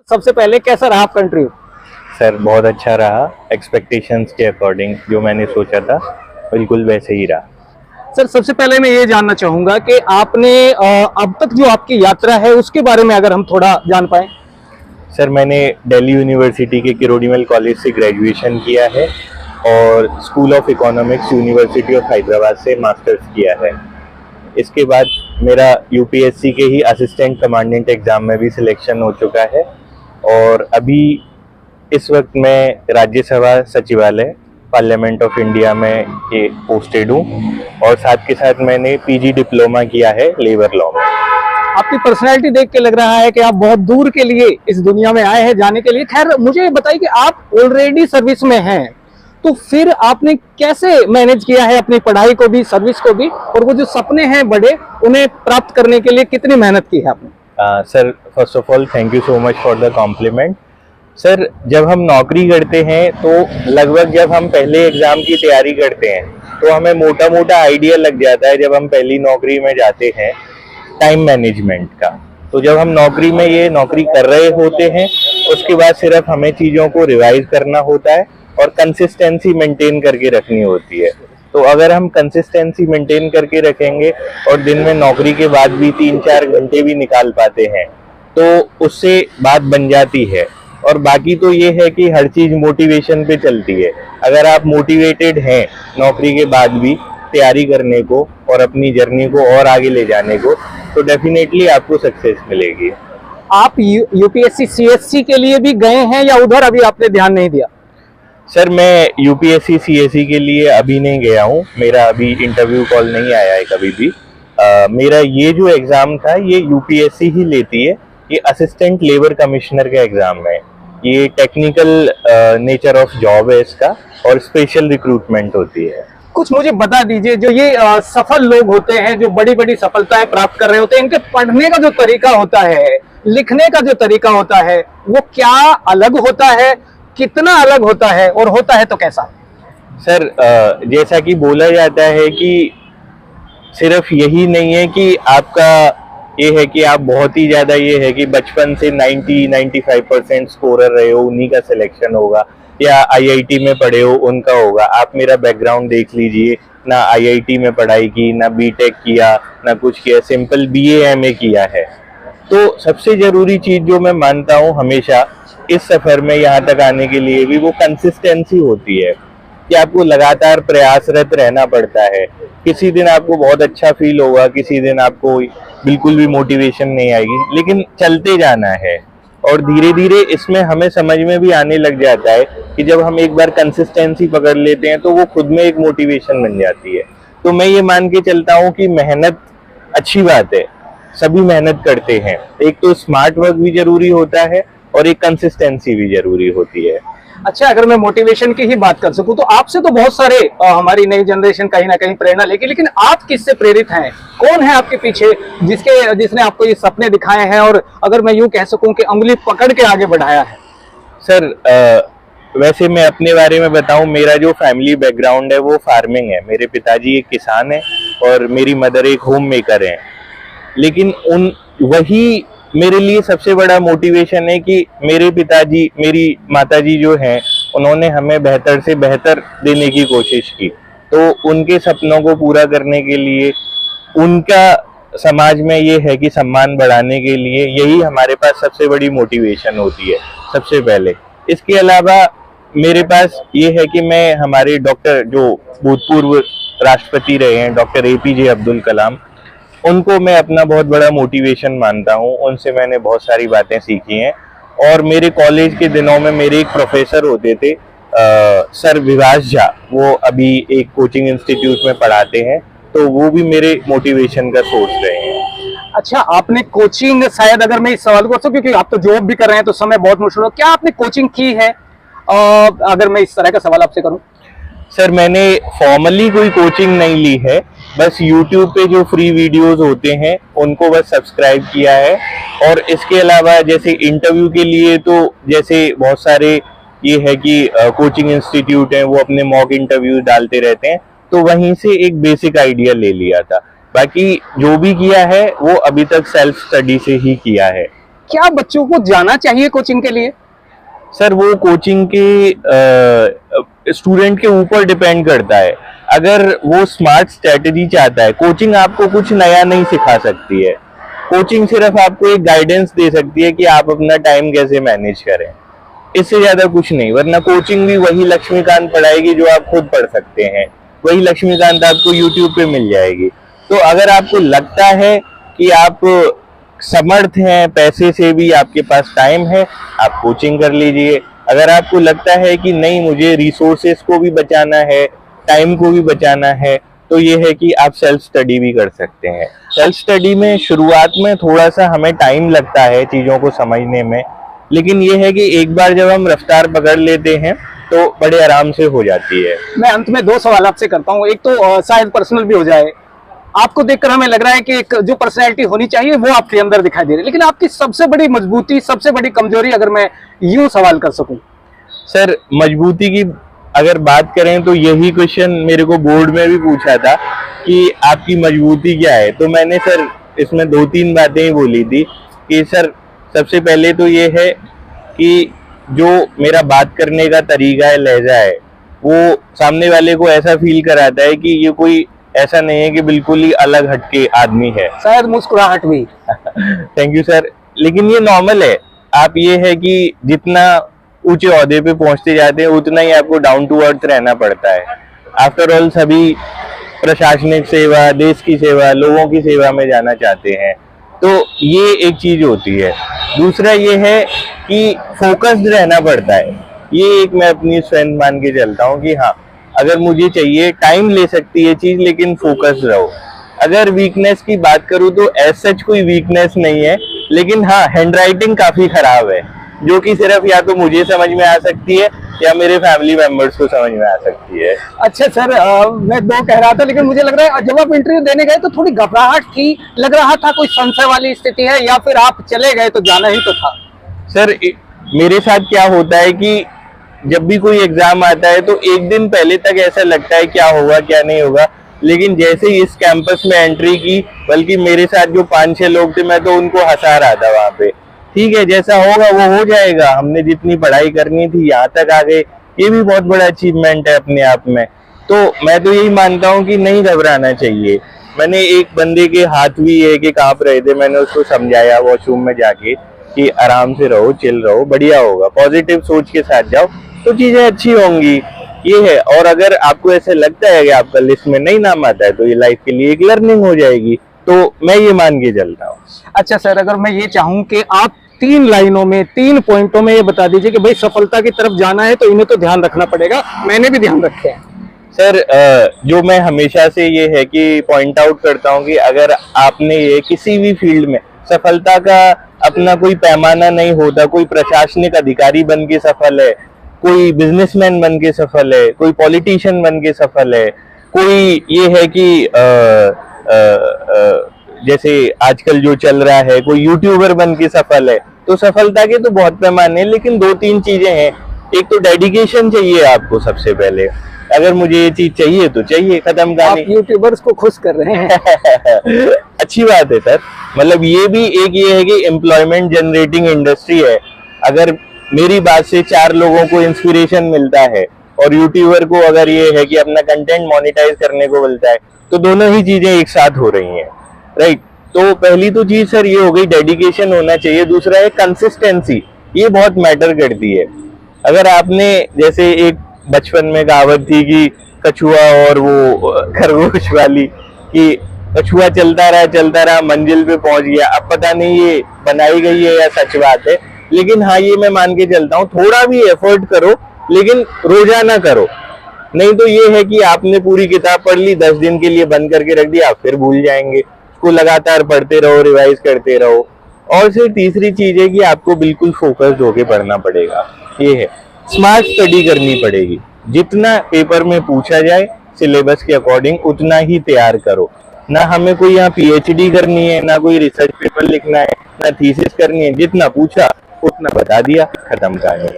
सबसे पहले कैसा रहा आपका इंटरव्यू? सर बहुत अच्छा रहा। एक्सपेक्टेशंस के अकॉर्डिंग जो मैंने सोचा था बिल्कुल वैसे ही रहा। सर सबसे पहले मैं ये जानना चाहूंगा कि आपने अब तक जो आपकी यात्रा है उसके बारे में अगर हम थोड़ा जान पाए। सर मैंने दिल्ली यूनिवर्सिटी के किरोड़ीमल कॉलेज से ग्रेजुएशन किया है और school of economics university of Hyderabad से मास्टर्स किया है। इसके बाद मेरा यूपीएससी के ही असिस्टेंट कमांडेंट एग्ज़ाम में भी सिलेक्शन हो चुका है और अभी इस वक्त मैं राज्यसभा सचिवालय पार्लियामेंट ऑफ इंडिया में ये पोस्टेड हूँ और साथ के साथ मैंने पीजी डिप्लोमा किया है लेबर लॉ में। आपकी पर्सनैलिटी देख के लग रहा है कि आप बहुत दूर के लिए इस दुनिया में आए हैं जाने के लिए। खैर मुझे बताइए कि आप ऑलरेडी सर्विस में हैं, तो फिर आपने कैसे मैनेज किया है अपनी पढ़ाई को भी, सर्विस को भी, और वो जो सपने हैं बड़े उन्हें प्राप्त करने के लिए कितनी मेहनत की है आपने? Sir first of all thank you so much for the compliment. Sir जब हम नौकरी करते हैं तो लगभग जब हम पहले एग्ज़ाम की तैयारी करते हैं तो हमें मोटा मोटा आइडिया लग जाता है जब हम पहली नौकरी में जाते हैं टाइम मैनेजमेंट का। तो जब हम नौकरी में ये नौकरी कर रहे होते हैं उसके बाद सिर्फ हमें चीज़ों को रिवाइज करना होता है और कंसिस्टेंसी मेंटेन करके रखनी होती है। तो अगर हम कंसिस्टेंसी मेंटेन करके रखेंगे और दिन में नौकरी के बाद भी 3-4 घंटे भी निकाल पाते हैं तो उससे बात बन जाती है। और बाकी तो ये है कि हर चीज़ मोटिवेशन पे चलती है। अगर आप मोटिवेटेड हैं नौकरी के बाद भी तैयारी करने को और अपनी जर्नी को और आगे ले जाने को तो डेफिनेटली आपको सक्सेस मिलेगी। आप यूपीएससी सीएससी के लिए भी गए हैं या उधर अभी आपने ध्यान नहीं दिया? सर मैं यूपीएससी सीएससी के लिए अभी नहीं गया हूँ, मेरा अभी इंटरव्यू कॉल नहीं आया है कभी भी। मेरा ये जो एग्ज़ाम था ये यूपीएससी ही लेती है, ये असिस्टेंट लेबर कमिश्नर का एग्ज़ाम है। ये टेक्निकल नेचर ऑफ जॉब है इसका और स्पेशल रिक्रूटमेंट होती है। कुछ मुझे बता दीजिए, जो ये सफल लोग होते हैं जो बड़ी बड़ी सफलताएं प्राप्त कर रहे होते हैं, इनके पढ़ने का जो तरीका होता है, लिखने का जो तरीका होता है, वो क्या अलग होता है, कितना अलग होता है और होता है तो कैसा? सर जैसा कि बोला जाता है कि सिर्फ यही नहीं है कि आपका ये है कि आप बहुत ही ज़्यादा ये है कि बचपन से 90-95% स्कोरर रहे हो उन्हीं का सिलेक्शन होगा या आईआईटी में पढ़े हो उनका होगा। आप मेरा बैकग्राउंड देख लीजिए, ना आईआईटी में पढ़ाई की, ना बीटेक किया, ना कुछ किया, सिंपल बीए एमए किया है। तो सबसे ज़रूरी चीज़ जो मैं मानता हूँ हमेशा इस सफ़र में यहाँ तक आने के लिए भी वो कंसिस्टेंसी होती है कि आपको लगातार प्रयासरत रहना पड़ता है। किसी दिन आपको बहुत अच्छा फील होगा, किसी दिन आपको बिल्कुल भी मोटिवेशन नहीं आएगी, लेकिन चलते जाना है और धीरे धीरे इसमें हमें समझ में भी आने लग जाता है कि जब हम एक बार कंसिस्टेंसी पकड़ लेते हैं तो वो खुद में एक मोटिवेशन बन जाती है। तो मैं ये मान के चलता हूँ कि मेहनत अच्छी बात है, सभी मेहनत करते हैं। एक तो स्मार्ट वर्क भी जरूरी होता है और एक कंसिस्टेंसी भी जरूरी होती है। अच्छा, अगर मैं मोटिवेशन की ही बात कर सकूं तो आपसे तो बहुत सारे हमारी नई जनरेशन कहीं ना कहीं प्रेरणा लेगी, लेकिन आप किससे प्रेरित हैं? कौन है आपके पीछे जिसने आपको ये सपने दिखाए हैं और अगर मैं यूं कह सकूं कि उंगली पकड़ के आगे बढ़ाया है? सर वैसे मैं अपने बारे में बताऊं, मेरा जो फैमिली बैकग्राउंड है वो फार्मिंग है। मेरे पिताजी एक किसान हैं और मेरी मदर एक होम मेकर हैं। लेकिन वही मेरे लिए सबसे बड़ा मोटिवेशन है कि मेरे पिताजी, मेरी माताजी जो हैं उन्होंने हमें बेहतर से बेहतर देने की कोशिश की। तो उनके सपनों को पूरा करने के लिए, उनका समाज में ये है कि सम्मान बढ़ाने के लिए यही हमारे पास सबसे बड़ी मोटिवेशन होती है सबसे पहले। इसके अलावा मेरे पास ये है कि मैं हमारे डॉक्टर जो भूतपूर्व राष्ट्रपति रहे हैं डॉक्टर एपीजे अब्दुल कलाम, उनको मैं अपना बहुत बड़ा मोटिवेशन मानता हूँ। उनसे मैंने बहुत सारी बातें सीखी हैं। और मेरे कॉलेज के दिनों में मेरे एक प्रोफेसर होते थे सर विभाष झा, वो अभी एक कोचिंग इंस्टीट्यूट में पढ़ाते हैं, तो वो भी मेरे मोटिवेशन का सोर्स रहे हैं। अच्छा, आपने कोचिंग, शायद अगर मैं इस सवाल को क्योंकि आप तो जॉब भी कर रहे हैं तो समय बहुत मुश्किल हो, क्या आपने कोचिंग की है? अगर मैं इस तरह का सवाल आपसे करूं। सर मैंने फॉर्मली कोई कोचिंग नहीं ली है, बस YouTube पे जो फ्री वीडियोस होते हैं उनको बस सब्सक्राइब किया है। और इसके अलावा जैसे इंटरव्यू के लिए तो जैसे बहुत सारे ये है कि कोचिंग इंस्टीट्यूट हैं वो अपने मॉक इंटरव्यू डालते रहते हैं, तो वहीं से एक बेसिक आइडिया ले लिया था। बाकी जो भी किया है वो अभी तक सेल्फ स्टडी से ही किया है। क्या बच्चों को जाना चाहिए कोचिंग के लिए? सर वो कोचिंग के स्टूडेंट के ऊपर डिपेंड करता है। अगर वो स्मार्ट स्ट्रेटेजी चाहता है, कोचिंग आपको कुछ नया नहीं सिखा सकती है। कोचिंग सिर्फ आपको एक गाइडेंस दे सकती है कि आप अपना टाइम कैसे मैनेज करें, इससे ज्यादा कुछ नहीं। वरना कोचिंग भी वही लक्ष्मीकांत पढ़ाएगी जो आप खुद पढ़ सकते हैं, वही लक्ष्मीकांत आपको यूट्यूब पे मिल जाएगी। तो अगर आपको लगता है कि आप समर्थ हैं, पैसे से भी आपके पास टाइम है, आप कोचिंग कर लीजिए। अगर आपको लगता है कि नहीं, मुझे रिसोर्सेस को भी बचाना है, टाइम को भी बचाना है, तो ये है कि आप सेल्फ स्टडी भी कर सकते हैं। सेल्फ स्टडी में शुरुआत में थोड़ा सा हमें टाइम लगता है चीजों को समझने में, लेकिन ये है कि एक बार जब हम रफ्तार पकड़ लेते हैं तो बड़े आराम से हो जाती है। मैं अंत में 2 सवाल आपसे करता हूँ। एक तो शायद पर्सनल भी हो जाए। आपको देखकर हमें लग रहा है कि एक जो पर्सनैलिटी होनी चाहिए वो आपके अंदर दिखाई दे रही है, लेकिन आपकी सबसे बड़ी मजबूती, सबसे बड़ी कमजोरी, अगर मैं यूं सवाल कर सकूं? सर मजबूती की अगर बात करें तो यही क्वेश्चन मेरे को बोर्ड में भी पूछा था कि आपकी मजबूती क्या है। तो मैंने सर इसमें 2-3 बातें ही बोली थी कि सर सबसे पहले तो ये है कि जो मेरा बात करने का तरीका है, लहजा है, वो सामने वाले को ऐसा फील कराता है कि ये कोई ऐसा नहीं है कि बिल्कुल ही अलग हटके आदमी है। शायद मुस्कुराहट भी। Thank you sir. लेकिन ये नॉर्मल है। आप ये है कि जितना ऊंचे ओहदे पे पहुंचते जाते हैं उतना ही आपको डाउन टू अर्थ रहना पड़ता है। आफ्टर ऑल सभी प्रशासनिक सेवा, देश की सेवा, लोगों की सेवा में जाना चाहते हैं, तो ये एक चीज होती है। दूसरा ये है कि फोकस्ड रहना पड़ता है। ये एक मैं अपनी स्ट्रेंथ मान के चलता हूँ कि हाँ, अगर मुझे चाहिए, टाइम ले सकती है चीज, लेकिन फोकस्ड रहो। अगर वीकनेस की बात करूँ तो एज सच कोई वीकनेस नहीं है, लेकिन हाँ हैंडराइटिंग काफी खराब है, जो कि सिर्फ या तो मुझे समझ में आ सकती है या मेरे फैमिली मेंबर्स को समझ में आ सकती है। अच्छा सर, मैं 2 कह रहा था, लेकिन मुझे लग रहा है जब आप इंटरव्यू देने गए तो थोड़ी घबराहट थी, लग रहा था कोई संशय वाली स्थिति है, या फिर आप चले गए तो जाना ही तो था? सर मेरे साथ क्या होता है कि जब भी कोई एग्जाम आता है तो एक दिन पहले तक ऐसा लगता है क्या होगा क्या नहीं होगा, लेकिन जैसे ही इस कैंपस में एंट्री की, बल्कि मेरे साथ जो 5-6 लोग थे, मैं तो उनको हंसा रहा था वहां पे। ठीक है, जैसा होगा वो हो जाएगा, हमने जितनी पढ़ाई करनी थी यहाँ तक आ गए, ये भी बहुत बड़ा अचीवमेंट है अपने आप में। तो मैं तो यही मानता हूँ कि नहीं घबराना चाहिए। मैंने एक बंदे के हाथ भी ये कि कांप रहे थे, मैंने उसको समझाया वॉशरूम में जाके कि आराम से रहो, चिल रहो, बढ़िया होगा, पॉजिटिव सोच के साथ जाओ तो चीजें अच्छी होंगी, ये है। और अगर आपको ऐसे लगता है कि आपका लिस्ट में नहीं नाम आता है तो ये लाइफ के लिए एक लर्निंग हो जाएगी, तो मैं ये मान के चलता हूँ। अच्छा सर, अगर मैं ये चाहूँ कि आप 3 लाइनों में, 3 पॉइंटों में ये बता दीजिए कि भाई सफलता की तरफ जाना है तो इन्हें तो ध्यान रखना पड़ेगा, मैंने भी ध्यान रखे हैं। सर जो मैं हमेशा से ये है कि पॉइंट आउट करता हूँ कि अगर आपने ये किसी भी फील्ड में, सफलता का अपना कोई पैमाना नहीं होता। कोई प्रशासनिक अधिकारी बन के सफल है, कोई बिजनेसमैन बन के सफल है, कोई पॉलिटिशियन बन के सफल है, कोई ये है कि जैसे आजकल जो चल रहा है, कोई यूट्यूबर बन के सफल है। तो सफलता के तो बहुत पैमाने हैं, लेकिन 2-3 चीजें हैं। एक तो डेडिकेशन चाहिए आपको सबसे पहले। अगर मुझे ये चीज चाहिए तो चाहिए, खत्म कहानी। आप यूट्यूबर्स को खुश कर रहे हैं। अच्छी बात है सर। मतलब ये भी एक ये है कि एम्प्लॉयमेंट जनरेटिंग इंडस्ट्री है। अगर मेरी बात से 4 लोगों को इंस्पिरेशन मिलता है और यूट्यूबर को अगर ये है कि अपना कंटेंट मोनेटाइज करने को मिलता है, तो दोनों ही चीजें एक साथ हो रही हैं, राइट। तो पहली तो चीज सर ये हो गई, डेडिकेशन होना चाहिए। दूसरा है कंसिस्टेंसी, ये बहुत मैटर करती है। अगर आपने, जैसे एक बचपन में कहावत थी कि कछुआ और वो खरगोश वाली, कि कछुआ चलता रहा मंजिल पे पहुंच गया। अब पता नहीं ये बनाई गई है या सच बात है, लेकिन हाँ ये मैं मान के चलता हूँ, थोड़ा भी एफर्ट करो लेकिन रोजाना करो। नहीं तो ये है कि आपने पूरी किताब पढ़ ली, 10 दिन के लिए बंद करके रख दिया, आप फिर भूल जाएंगे। उसको लगातार पढ़ते रहो, रिवाइज करते रहो। और फिर तीसरी चीज है कि आपको बिल्कुल फोकस्ड होके पढ़ना पड़ेगा। ये है, स्मार्ट स्टडी करनी पड़ेगी। जितना पेपर में पूछा जाए सिलेबस के अकॉर्डिंग उतना ही तैयार करो। ना हमें कोई यहाँ पीएचडी करनी है, ना कोई रिसर्च पेपर लिखना है, ना थीसिस करनी है। जितना पूछा उतना बता दिया, खत्म कहानी।